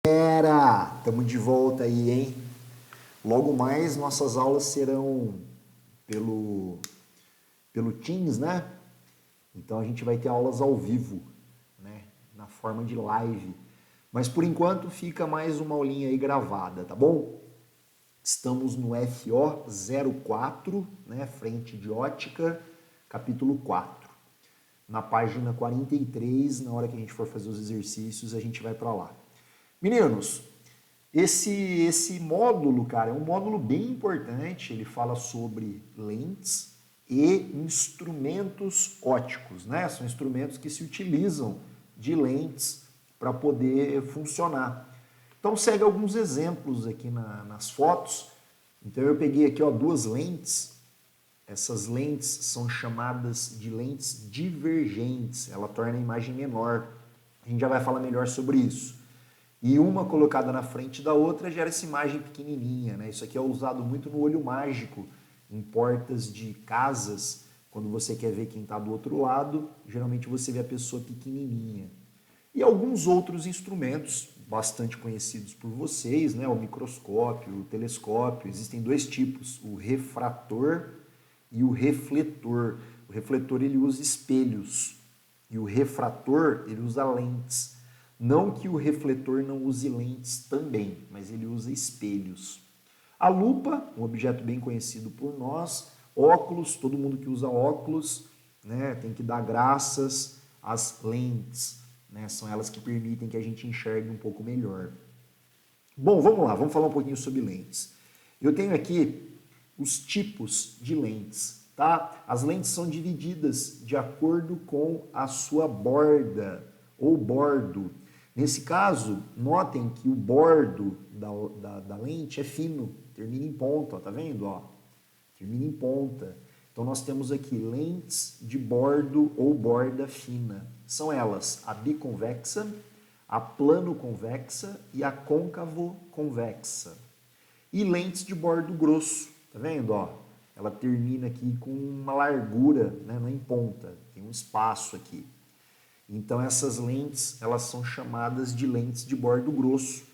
Galera, estamos de volta aí, hein? Logo mais nossas aulas serão pelo Teams, né? Então a gente vai ter aulas ao vivo, né? Na forma de live. Mas por enquanto fica mais uma aulinha aí gravada, tá bom? Estamos no FO04, né? Frente de ótica, capítulo 4. Na página 43, na hora que a gente for fazer os exercícios, a gente vai para lá. Meninos, esse módulo, cara, é um módulo bem importante. Ele fala sobre lentes e instrumentos óticos, né? São instrumentos que se utilizam de lentes para poder funcionar. Então segue alguns exemplos aqui nas fotos. Então eu peguei aqui, ó, duas lentes. Essas lentes são chamadas de lentes divergentes. Ela torna a imagem menor. A gente já vai falar melhor sobre isso. E uma colocada na frente da outra gera essa imagem pequenininha, né? Isso aqui é usado muito no olho mágico, em portas de casas. Quando você quer ver quem está do outro lado, geralmente você vê a pessoa pequenininha. E alguns outros instrumentos bastante conhecidos por vocês, né? O microscópio, o telescópio. Existem dois tipos, o refrator e o refletor. O refletor ele usa espelhos e o refrator ele usa lentes. Não que o refletor não use lentes também, mas ele usa espelhos. A lupa, um objeto bem conhecido por nós, óculos, todo mundo que usa óculos, né, tem que dar graças às lentes, né, são elas que permitem que a gente enxergue um pouco melhor. Bom, vamos lá, vamos falar um pouquinho sobre lentes. Eu tenho aqui os tipos de lentes, tá? As lentes são divididas de acordo com a sua borda ou bordo. Nesse caso, notem que o bordo da lente é fino, termina em ponta, ó, tá vendo? Ó, termina em ponta. Então nós temos aqui lentes de bordo ou borda fina. São elas a biconvexa, a plano-convexa e a côncavo-convexa. E lentes de bordo grosso, tá vendo? Ó, ela termina aqui com uma largura, né, não em ponta, tem um espaço aqui. Então essas lentes, elas são chamadas de lentes de bordo grosso.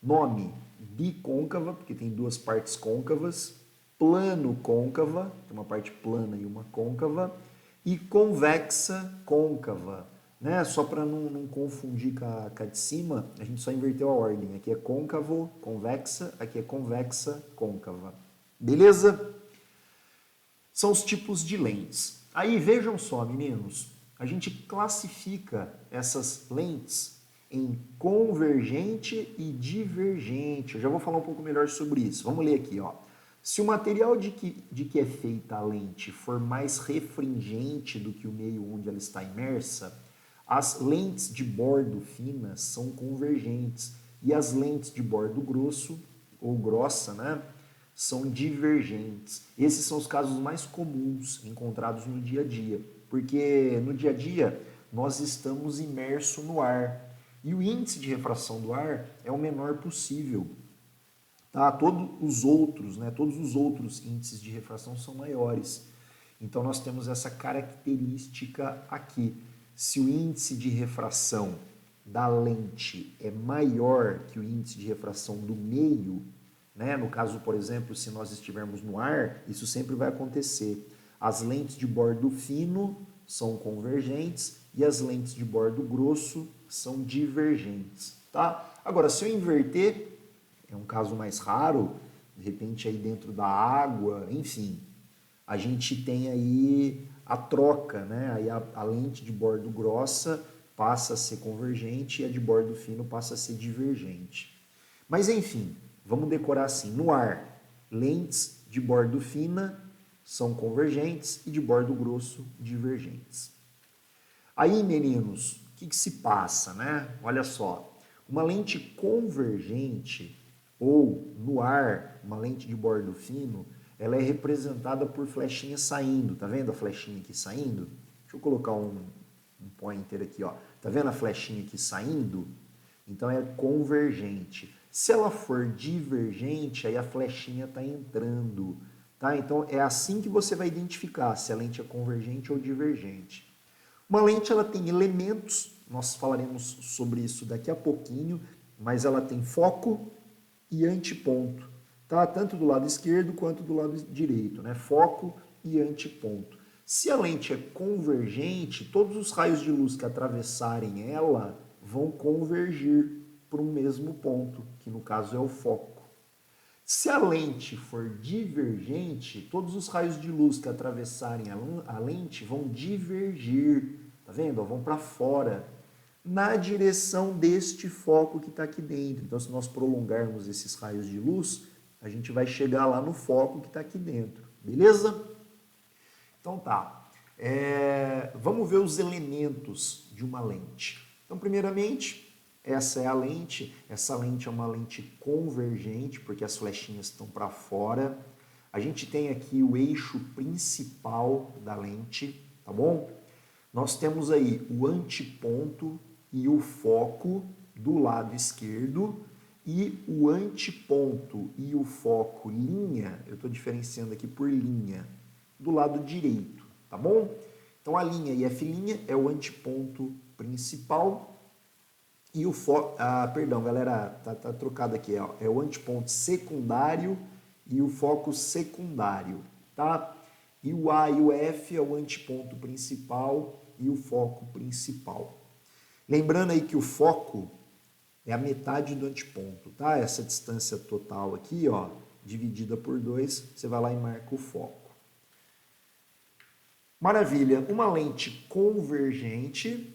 Nome, bicôncava, porque tem duas partes côncavas, plano-côncava, tem uma parte plana e uma côncava, e convexa côncava. Né? Só para não confundir com a de cima, a gente só inverteu a ordem. Aqui é côncavo, convexa, aqui é convexa, côncava. Beleza? São os tipos de lentes. Aí vejam só, meninos, a gente classifica essas lentes em convergente e divergente. Eu já vou falar um pouco melhor sobre isso. Vamos ler aqui, ó. Se o material de que é feita a lente for mais refringente do que o meio onde ela está imersa, as lentes de bordo finas são convergentes e as lentes de bordo grosso ou grossa, né, são divergentes. Esses são os casos mais comuns encontrados no dia a dia, porque no dia a dia nós estamos imersos no ar e o índice de refração do ar é o menor possível. Tá? Todos os outros índices de refração são maiores. Então nós temos essa característica aqui. Se o índice de refração da lente é maior que o índice de refração do meio, né? No caso, por exemplo, se nós estivermos no ar, isso sempre vai acontecer. As lentes de bordo fino são convergentes e as lentes de bordo grosso são divergentes. Tá? Agora, se eu inverter, é um caso mais raro, de repente aí dentro da água, enfim, a gente tem aí a troca, né? Aí a lente de bordo grossa passa a ser convergente e a de bordo fino passa a ser divergente. Mas enfim, vamos decorar assim, no ar, lentes de bordo fina são convergentes e de bordo grosso divergentes. Aí, meninos, o que se passa, né? Olha só, uma lente convergente ou no ar, uma lente de bordo fino, ela é representada por flechinhas saindo, tá vendo a flechinha aqui saindo? Deixa eu colocar um pointer aqui, ó. Tá vendo a flechinha aqui saindo? Então é convergente. Se ela for divergente, aí a flechinha está entrando. Tá? Então é assim que você vai identificar se a lente é convergente ou divergente. Uma lente ela tem elementos, nós falaremos sobre isso daqui a pouquinho, mas ela tem foco e antiponto, tá? Tanto do lado esquerdo quanto do lado direito, né? Foco e antiponto. Se a lente é convergente, todos os raios de luz que atravessarem ela vão convergir para um mesmo ponto, que no caso é o foco. Se a lente for divergente, todos os raios de luz que atravessarem a lente vão divergir, tá vendo? Vão para fora, na direção deste foco que está aqui dentro. Então, se nós prolongarmos esses raios de luz, a gente vai chegar lá no foco que está aqui dentro, beleza? Então tá, vamos ver os elementos de uma lente. Então, primeiramente, essa é a lente. Essa lente é uma lente convergente, porque as flechinhas estão para fora. A gente tem aqui o eixo principal da lente, tá bom? Nós temos aí o antiponto e o foco do lado esquerdo e o antiponto e o foco linha, eu estou diferenciando aqui por linha, do lado direito, tá bom? Então a linha e F' é o antiponto principal e o foco, perdão galera, tá trocado aqui, ó, é o antiponto secundário e o foco secundário, tá? E o A e o F é o antiponto principal e o foco principal. Lembrando aí que o foco é a metade do antiponto, tá? Essa distância total aqui, ó, dividida por 2, você vai lá e marca o foco. Maravilha, uma lente convergente,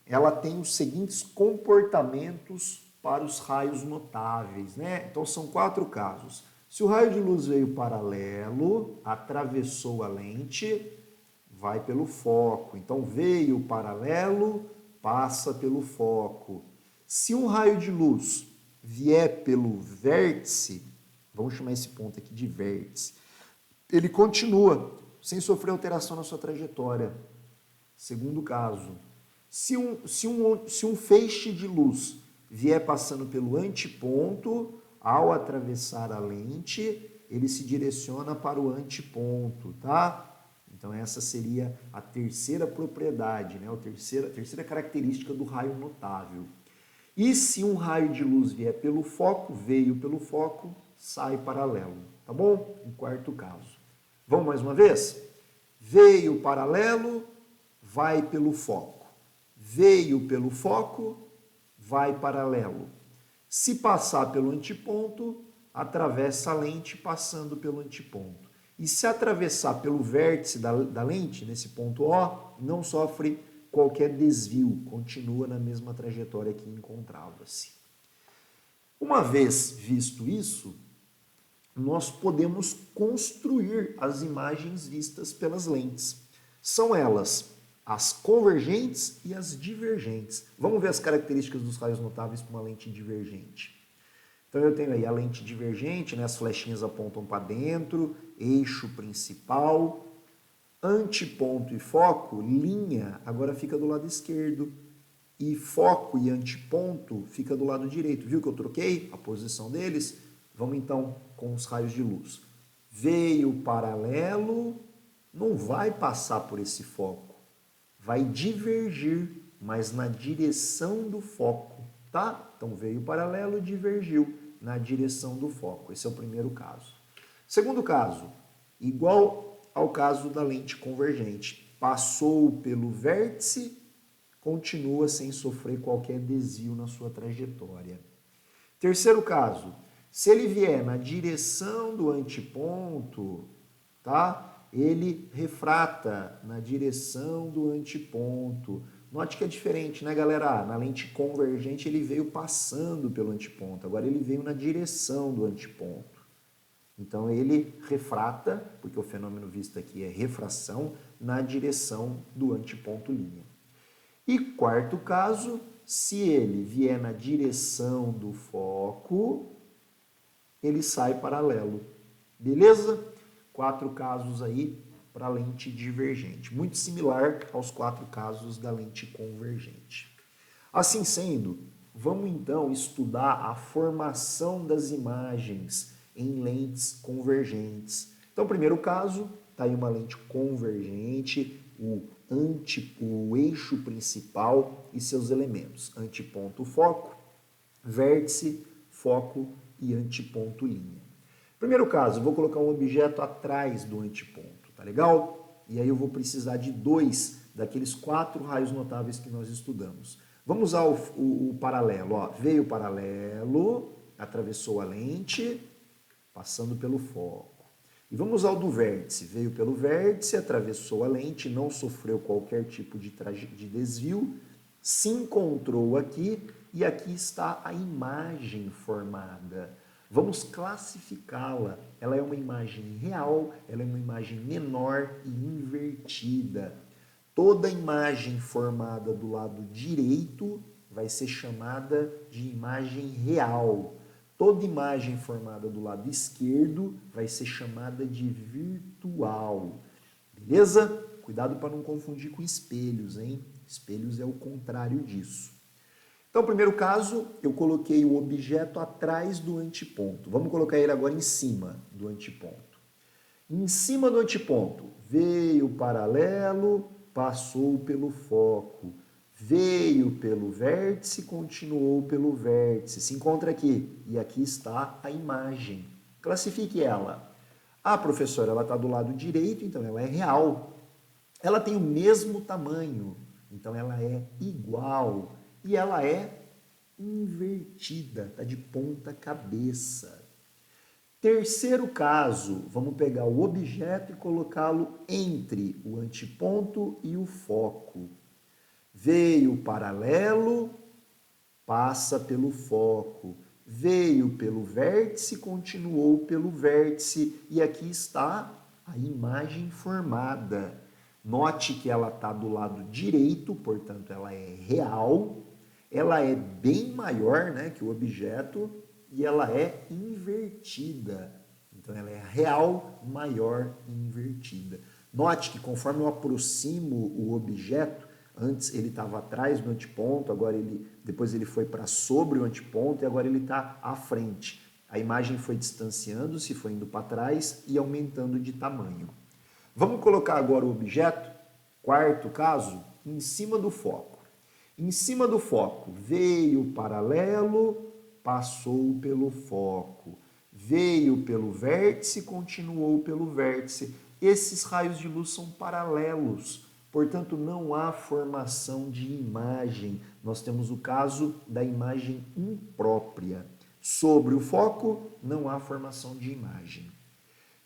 ela tem os seguintes comportamentos para os raios notáveis, né? Então são 4 casos. Se o raio de luz veio paralelo, atravessou a lente, vai pelo foco. Então veio paralelo, passa pelo foco. Se um raio de luz vier pelo vértice, vamos chamar esse ponto aqui de vértice, ele continua sem sofrer alteração na sua trajetória. Segundo caso, se um feixe de luz vier passando pelo antiponto, ao atravessar a lente, ele se direciona para o antiponto, tá? Então essa seria a terceira propriedade, né? A terceira característica do raio notável. E se um raio de luz vier pelo foco, veio pelo foco, sai paralelo, tá bom? Em quarto caso. Vamos mais uma vez? Veio paralelo, vai pelo foco. Veio pelo foco, vai paralelo. Se passar pelo antiponto, atravessa a lente passando pelo antiponto. E se atravessar pelo vértice da lente, nesse ponto O, não sofre qualquer desvio, continua na mesma trajetória que encontrava-se. Uma vez visto isso, nós podemos construir as imagens vistas pelas lentes. São elas as convergentes e as divergentes. Vamos ver as características dos raios notáveis para uma lente divergente. Então eu tenho aí a lente divergente, né, as flechinhas apontam para dentro, eixo principal, antiponto e foco, linha, agora fica do lado esquerdo, e foco e antiponto fica do lado direito. Viu que eu troquei a posição deles? Vamos então com os raios de luz. Veio paralelo, não vai passar por esse foco, vai divergir, mas na direção do foco, tá? Então veio paralelo, divergiu na direção do foco. Esse é o primeiro caso. Segundo caso, igual ao caso da lente convergente, passou pelo vértice, continua sem sofrer qualquer desvio na sua trajetória. Terceiro caso, se ele vier na direção do antiponto, tá? Ele refrata na direção do antiponto. Note que é diferente, né, galera? Na lente convergente ele veio passando pelo antiponto, agora ele veio na direção do antiponto. Então ele refrata, porque o fenômeno visto aqui é refração, na direção do antiponto linha. E quarto caso, se ele vier na direção do foco, ele sai paralelo. Beleza? 4 casos aí para a lente divergente. Muito similar aos 4 casos da lente convergente. Assim sendo, vamos então estudar a formação das imagens em lentes convergentes. Então, primeiro caso, está aí uma lente convergente, o eixo principal e seus elementos, antiponto, foco, vértice, foco e antiponto linha. Primeiro caso, eu vou colocar um objeto atrás do antiponto, tá legal? E aí eu vou precisar de 2 daqueles 4 raios notáveis que nós estudamos. Vamos usar o paralelo, ó. Veio o paralelo, atravessou a lente, passando pelo foco. E vamos usar o do vértice. Veio pelo vértice, atravessou a lente, não sofreu qualquer tipo de desvio, se encontrou aqui e aqui está a imagem formada. Vamos classificá-la. Ela é uma imagem real, ela é uma imagem menor e invertida. Toda imagem formada do lado direito vai ser chamada de imagem real. Toda imagem formada do lado esquerdo vai ser chamada de virtual. Beleza? Cuidado para não confundir com espelhos, hein? Espelhos é o contrário disso. Então, primeiro caso, eu coloquei o objeto atrás do antiponto. Vamos colocar ele agora em cima do antiponto. Em cima do antiponto, veio o paralelo, passou pelo foco. Veio pelo vértice, continuou pelo vértice. Se encontra aqui. E aqui está a imagem. Classifique ela. Ah, professora, ela está do lado direito, então ela é real. Ela tem o mesmo tamanho, então ela é igual. E ela é invertida, está de ponta cabeça. Terceiro caso, vamos pegar o objeto e colocá-lo entre o antiponto e o foco. Veio paralelo, passa pelo foco. Veio pelo vértice, continuou pelo vértice. E aqui está a imagem formada. Note que ela está do lado direito, portanto ela é real. Ela é bem maior, né, que o objeto e ela é invertida. Então ela é real, maior e invertida. Note que conforme eu aproximo o objeto, antes ele estava atrás do antiponto, depois ele foi para sobre o antiponto e agora ele está à frente. A imagem foi distanciando-se, foi indo para trás e aumentando de tamanho. Vamos colocar agora o objeto, quarto caso, em cima do foco. Em cima do foco, veio paralelo, passou pelo foco. Veio pelo vértice, continuou pelo vértice. Esses raios de luz são paralelos, portanto não há formação de imagem. Nós temos o caso da imagem imprópria. Sobre o foco, não há formação de imagem.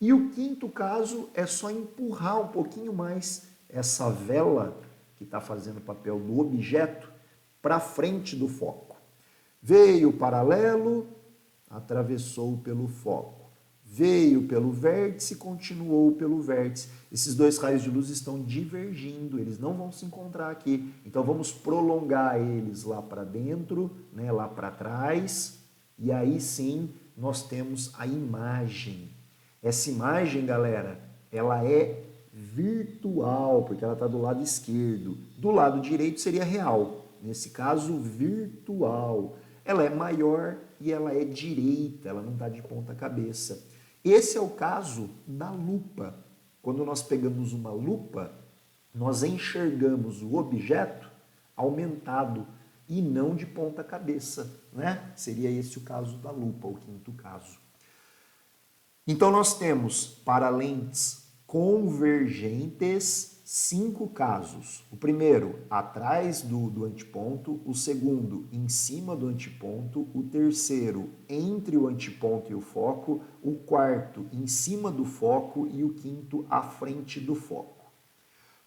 E o quinto caso é só empurrar um pouquinho mais essa vela que está fazendo o papel do objeto para frente do foco. Veio paralelo, atravessou pelo foco. Veio pelo vértice, continuou pelo vértice. Esses dois raios de luz estão divergindo, eles não vão se encontrar aqui. Então vamos prolongar eles lá para dentro, né, lá para trás, e aí sim nós temos a imagem. Essa imagem, galera, ela é virtual, porque ela está do lado esquerdo. Do lado direito seria real, nesse caso virtual. Ela é maior e ela é direita, ela não está de ponta cabeça. Esse é o caso da lupa. Quando nós pegamos uma lupa, nós enxergamos o objeto aumentado e não de ponta cabeça, né? Seria esse o caso da lupa, o quinto caso. Então nós temos para lentes convergentes 5 casos. O primeiro, atrás do antiponto. O segundo, em cima do antiponto. O terceiro, entre o antiponto e o foco. O quarto, em cima do foco. E o quinto, à frente do foco.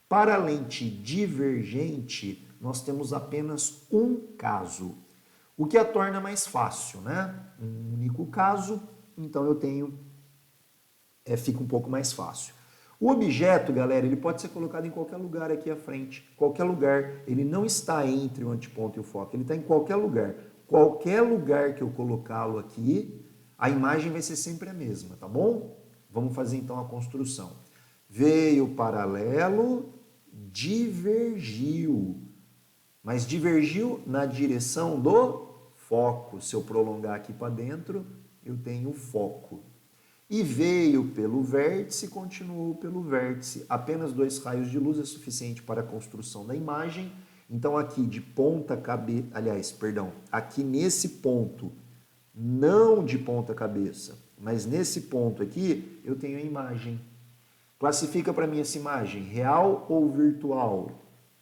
Para a lente divergente, nós temos apenas um caso, o que a torna mais fácil, né? Um único caso, então eu tenho, fica um pouco mais fácil. O objeto, galera, ele pode ser colocado em qualquer lugar aqui à frente, qualquer lugar. Ele não está entre o antiponto e o foco, ele está em qualquer lugar. Qualquer lugar que eu colocá-lo aqui, a imagem vai ser sempre a mesma, tá bom? Vamos fazer então a construção. Veio paralelo, divergiu, mas divergiu na direção do foco. Se eu prolongar aqui para dentro, eu tenho o foco. E veio pelo vértice, continuou pelo vértice. Apenas 2 raios de luz é suficiente para a construção da imagem. Então aqui de ponta cabeça, aliás, perdão, aqui nesse ponto, não de ponta cabeça, mas nesse ponto aqui, eu tenho a imagem. Classifica para mim essa imagem, real ou virtual?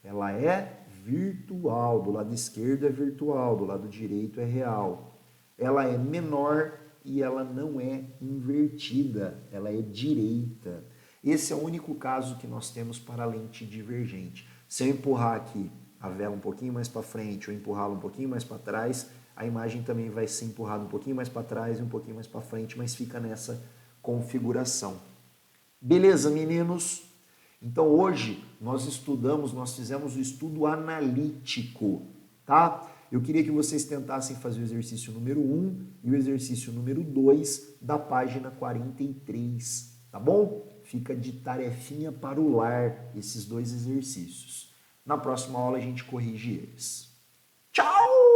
Ela é virtual, do lado esquerdo é virtual, do lado direito é real. Ela é menor e ela não é invertida, ela é direita. Esse é o único caso que nós temos para a lente divergente. Se eu empurrar aqui a vela um pouquinho mais para frente ou empurrá-la um pouquinho mais para trás, a imagem também vai ser empurrada um pouquinho mais para trás e um pouquinho mais para frente, mas fica nessa configuração. Beleza, meninos? Então hoje nós fizemos o estudo analítico, tá? Eu queria que vocês tentassem fazer o exercício número 1 e o exercício número 2 da página 43, tá bom? Fica de tarefinha para o lar esses dois exercícios. Na próxima aula a gente corrige eles. Tchau!